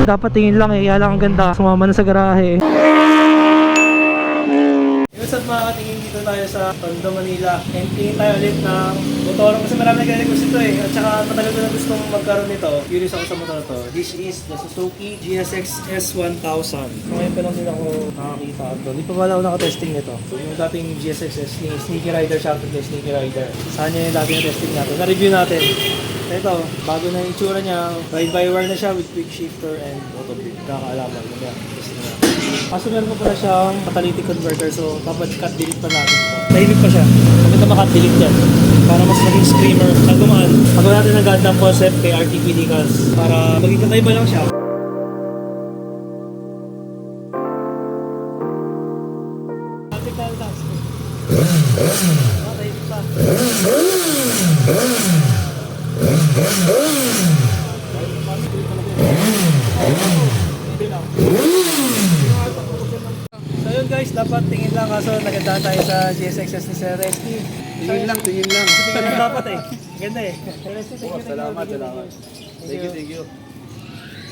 Dapat tingin lang eh, kaya lang ang ganda. Sumama na sa garahe eh. What's up mga katingin, dito tayo sa Tondo, Manila. And tingin tayo ulit ng motor kasi marami nagre-request ito eh. At saka matagal ko na gustong magkaroon nito. Curious ako sa motor to. This is the Suzuki GSX S1000. Ngayon pa lang din ako nakakita ito. Hindi pa pala ako nakatesting nito. Yung dating GSX S ni Sneaky Rider, shoutout kay Sneaky Rider. Saan niya yung dating na-testing natin? Na-review natin. Ito, bago na yung itsura niya, ride-by-wire na siya with quick shifter and auto brake. Kakaalaman mo yan. Kaso meron pa pala siyang catalytic converter, so dapat cut delete pa natin ito. Tahimik pa siya. Maganda maka-cut delete yan. Para mas maging screamer. Kagumaan. Pagawa natin ng gandang concept kay RTPD cars. Para maging kakaiba lang siya. So yun guys, dapat tingin lang kaso nagandaan tayo sa GSX-S ni Sir Resty. Tingin lang. Tingin lang dapat eh. Ganda eh. Salamat. Thank you.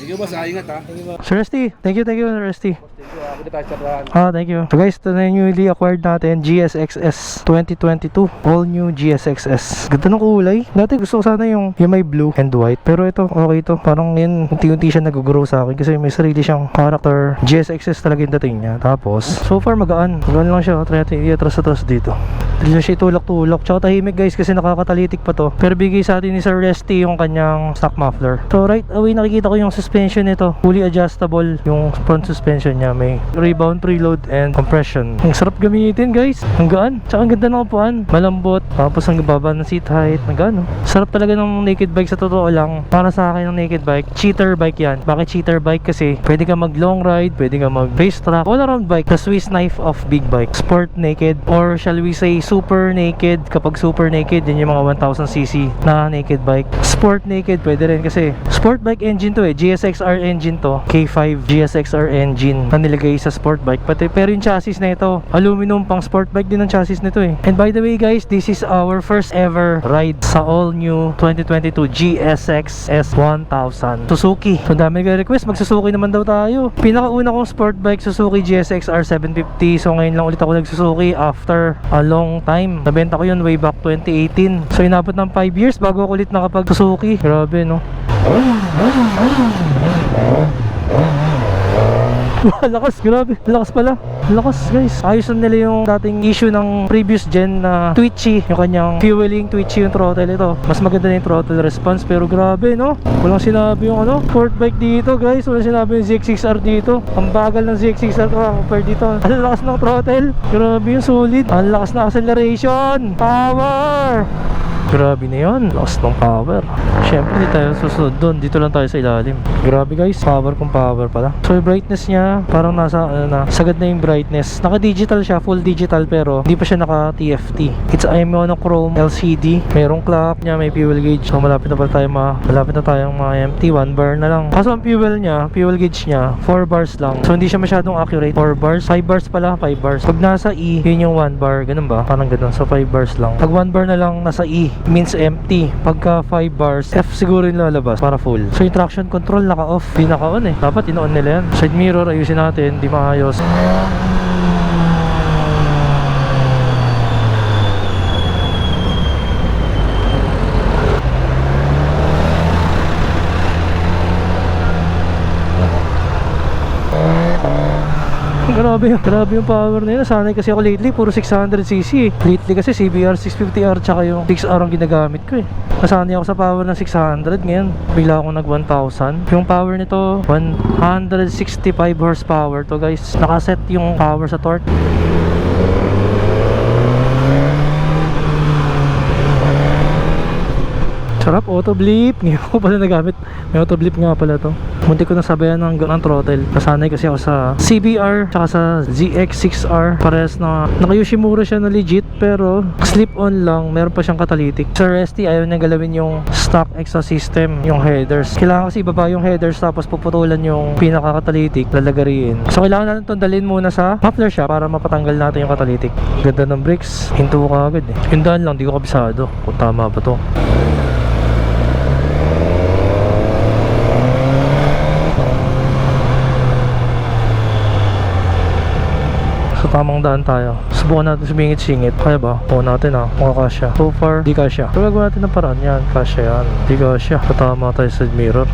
Thank you boss, ingat ha. Sir Resty, thank you Resty. Ako na tayo Thank you. So guys, ito na yung newly acquired natin, GSX-S 2022. All new GSX-S. Ganda ng kulay. Dati gusto ko sana yung may blue and white. Pero ito, okay ito. Parang yun, unti-unti siya nag-grow sa akin. Kasi may sarili siyang character. GSX-S talaga yung dating niya. Tapos, so far magaan. Magaan lang siya. Try natin i-atras-atras dito. Hindi na siya itulak-tulak. Tsaka tahimik guys kasi nakakatalitik pa to. Pero bigay sa atin ni Sir Resty yung kanyang stock muffler. So right away nakikita ko yung suspension nito. Fully adjustable yung front suspension niya. May rebound, preload, and compression. Ang sarap gamitin guys. Ang gaan. Tsaka ang ganda ng upuan. Malambot. Tapos ang baba ng seat height. Ang gaan. Sarap talaga ng naked bike sa totoo lang. Para sa akin ng naked bike, cheater bike yan. Bakit cheater bike? Kasi pwede ka mag long ride, pwede ka mag racetrack, all around bike. The Swiss knife of big bike. Sport naked, or shall we say super naked. Kapag super naked, yun yung mga 1000cc na naked bike. Sport naked pwede rin kasi sport bike engine to eh. GSX-R engine to. K5 GSX-R engine na nilagay sa sport bike. Pero yung chassis na ito, aluminum, pang sport bike din ang chassis nito eh. And by the way guys, this is our first ever ride sa all new 2022 GSX S1000 Suzuki. So dami nag-request, mag-Suzuki naman daw tayo. Pinakauna kong sport bike, Suzuki GSX-R 750. So ngayon lang ulit ako nag-Suzuki after a long time. Nabenta ko yun way back 2018. So inabot ng 5 years bago ako ulit nakapag-Suzuki. Grabe no. Lakas, grabe. Lakas pala. Lakas guys. Ayos na nila yung dating issue ng previous gen na twitchy. Yung kanyang fueling, twitchy yung throttle. Ito, mas maganda na yung throttle response. Pero grabe no. Walang sinabi yung sport bike dito guys. Walang sinabi yung ZX-6R dito. Ang bagal ng ZX-6R compare dito. Ang lakas ng throttle. Grabe yung solid. Ang lakas ng acceleration. Power. Grabe na yun. Lakas ng power. Syempre hindi tayo susunod doon. Dito lang tayo sa ilalim. Grabe guys. Power kung power pala. So yung brightness niya parang nasa sagad na yung brightness. Naka digital siya. Full digital pero hindi pa siya naka TFT. It's a monochrome LCD. Merong clock niya. May fuel gauge. So malapit na tayong empty. 1 bar na lang. Kaso ang fuel gauge niya 4 bars lang. So hindi siya masyadong accurate. 4 bars. 5 bars pala. 5 bars. Pag nasa E yun yung 1 bar. Ganun ba? Parang ganun. So 5 bars lang. Pag 1 bar na lang nasa E means empty. Pagka 5 bars, F siguro yung lalabas para full. So yung traction control naka-off, di naka-on eh. Dapat ino-on nila yan. Side mirror ayusin natin, di maayos. Grabe yung power na yun. Sanay kasi ako lately, puro 600cc. Lately kasi CBR 650R tsaka yung 6R ang ginagamit ko eh. Nasanay ako sa power ng 600. Ngayon, bigla akong nag 1000. Yung power nito, 165 horsepower to guys. Nakaset yung power sa torque. Sarap, auto blip. Ngayon ko pala nagamit. May auto blip nga pala to. Munti ko nasabayan ng throttle. Nasanay kasi ako sa CBR tsaka sa ZX-6R. Parehas na naka-Yoshimura siya na legit. Pero slip-on lang. Meron pa siyang catalytic. Sa Resty ayaw niya galawin yung stock exhaust system, yung headers. Kailangan kasi ibaba yung headers tapos puputulan yung pinaka-catalytic, lalagariin. So kailangan natin itong dalhin muna sa muffler shop para mapatanggal natin yung catalytic. Ganda ng brakes. Hinto ko agad eh. Yung daan lang, di ko kabisado kung tama ba to. tamang daan tayo. Subukan natin sumingit-singit. Kaya ba? Subukan natin kung kasya. So far, di kasya. So gagawin natin ng paraan yan. Kasya yan. Di kasya. Patama tayo sa mirror.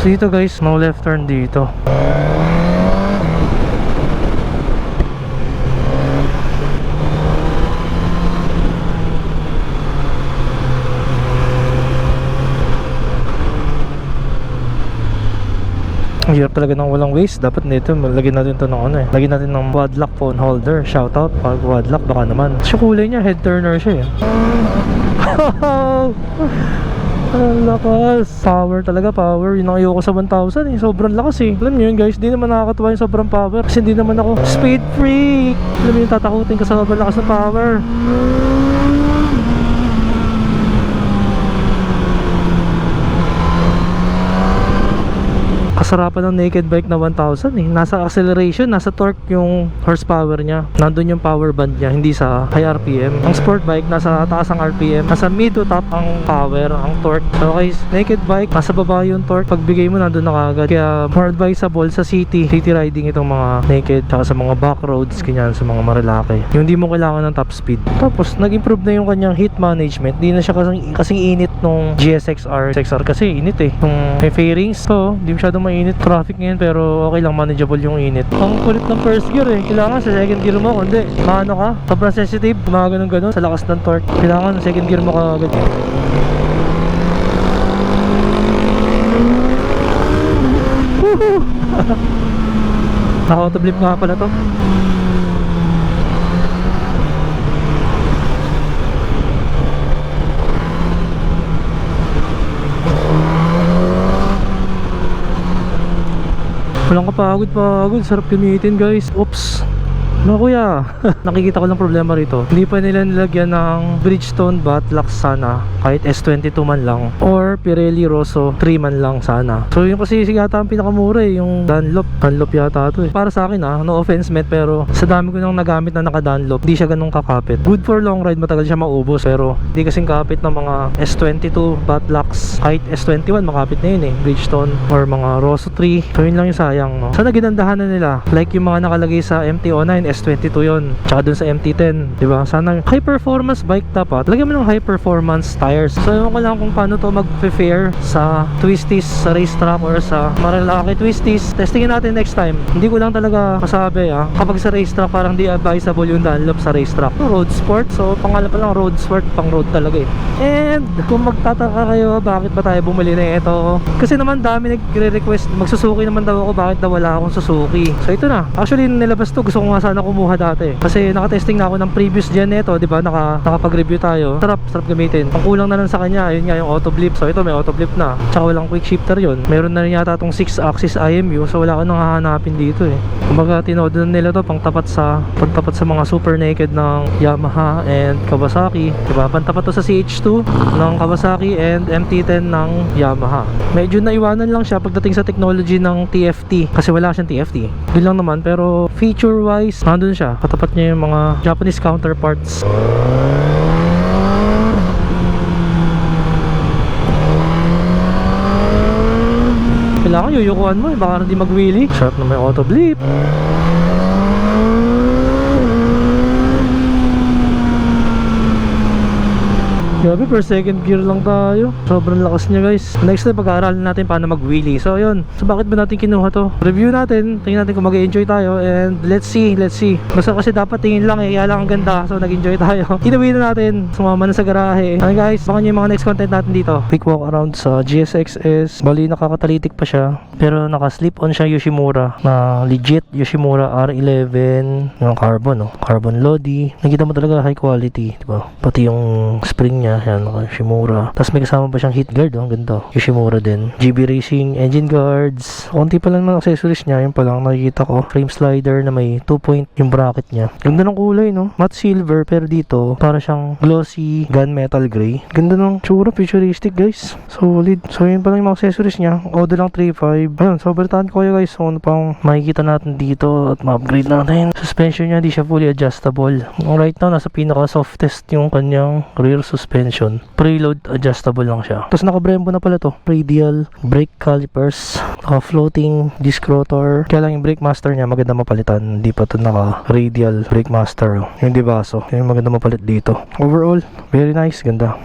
So dito guys, no left turn dito. Ang hirap talaga ng walang waste. Dapat nito, lagyan natin to ng lagyan natin ng quad lock phone holder. Shoutout pag quad lock, baka naman. So kulay niya, head turner siya Ang lakas. Power talaga, power. Yun ang ayoko sa 1,000 sobrang lakas Alam niyo yun guys, di naman nakakatuwa yung sobrang power. Kasi hindi naman ako speed freak. Alam niyo yung tatakutin ka sa sobrang lakas ng power. Kasarapan ng naked bike na 1,000 Nasa acceleration, nasa torque yung horsepower niya. Nandun yung power band niya, hindi sa high RPM. Ang sport bike, nasa taas ang RPM. Nasa mid to top ang power, ang torque. So guys, naked bike, nasa baba yung torque. Pagbigay mo, nandun na kagad. Kaya more advisable sa city riding itong mga naked. Saka sa mga back roads, ganyan, sa mga marilaki. Yung hindi mo kailangan ng top speed. Tapos, nag-improve na yung kanyang heat management. Hindi na siya kasing init nung GSX-R. XR kasi init Nung may fairings, so, hindi masyadong mainit traffic ngayon pero okay lang, manageable yung init. Ang kulit ng first gear kailangan sa second gear mo, kundi maano ka, sobrang sensitive, mga ganun sa lakas ng torque. Kailangan sa second gear mo kagad. Naka-autoblip nga pala to. Walang kapagod. Sarap gamitin guys. Oops. No kuya, nakikita ko lang problema rito. Hindi pa nila nilagyan ng Bridgestone Batlux sana, kahit S22 man lang, or Pirelli Rosso 3 man lang sana. So yung kasi yata ang pinakamura yung Dunlop yata ito Para sa akin no offense met, pero sa dami ko nang nagamit na naka Dunlop, hindi siya ganun kakapit. Good for long ride, matagal siya maubos, pero hindi kasing kapit ng mga S22 Batlux. Kahit S21 makapit na yun Bridgestone or mga Rosso 3. So yun lang yung sayang Sana ginandahan na nila, like yung mga nakalagay sa MT-09 S22 yun, tsaka dun sa MT-10, diba? Sana high performance bike dapat lagyan mo ng high performance tires. So ewan ko lang kung paano to mag-fare sa twisties, sa racetrack or sa marilaki twisties. Testingin natin next time. Hindi ko lang talaga masabi kapag sa racetrack parang di advisable yung Dunlop sa racetrack. Road sport, so pangalan pa lang road sport, pang road talaga And kung magtataka kayo bakit ba tayo bumili na ito, kasi naman dami nagre-request, magsusuki naman daw ako, bakit daw wala akong Suzuki. So ito na, actually nilabas to, gusto ko nga sana kumuha dati kasi nakatesting na ako ng previous gen nito, di ba? Nakapag-review tayo. Sarap gamitin. Ang kulang na lang sa kanya, yun nga yung auto blip. So ito may auto blip na. Tsaka walang quick shifter yun. Meron na rin yata itong 6 axis IMU, so wala ko nang hahanapin dito Kumbaga tinood na nila to pagtapat sa mga super naked ng Yamaha and Kawasaki, di ba? Pantapat to sa CH2 ng Kawasaki and MT-10 ng Yamaha. Medyo naiwanan lang siya pagdating sa technology ng TFT kasi wala siyang TFT. Doon lang naman, pero feature wise nandun siya, katapat niya yung mga Japanese counterparts. Kailangan yuyukuhan mo baka hindi mag-wheelie. Sharp na may auto blip. Grabe, per second gear lang tayo. Sobrang lakas niya guys. Next time pag-aaralan natin paano mag-wheelie. So yun, so bakit ba natin kinuha to? Review natin, tingnan natin kung mag-enjoy tayo. And let's see. Basta kasi dapat tingin lang kaya lang ang ganda. So nag-enjoy tayo. Inuwi na natin, sumama na sa garahe. Ano guys, baka nyo yung mga next content natin dito. Quick walk around sa GSX-S. Bali nakakatalitik pa siya, pero naka-slip on siya Yoshimura, na legit Yoshimura R11. Yung carbon carbon Lodi. Nakita mo talaga high quality, diba? Pati yung spring niya, yan, Yoshimura. Tapos may kasama pa siyang heat guard, ang ganda. Yoshimura din. GB Racing engine guards. Konti pa lang ng accessories niya, yun pa lang nakikita ko. Frame slider na may 2 point yung bracket niya. Ganda ng kulay, matte silver, pero dito para siyang glossy gunmetal gray. Ganda ng tsura, futuristic guys. Solid. So yun pa lang yung mga accessories niya. Odo lang 3.5. drive. Ayun, so balitaan ko kayo guys. So ano pang makikita natin dito at ma-upgrade natin. Suspension niya, di siya fully adjustable. Right now, nasa pinaka softest yung kanyang rear suspension. Preload adjustable lang siya. Tapos naka-Brembo na pala to. Radial, brake calipers, naka-floating disc rotor. Kaya lang yung brake master niya maganda mapalitan. Hindi pa to naka-radial brake master. Yung dibaso. Yung maganda mapalit dito. Overall, very nice, ganda.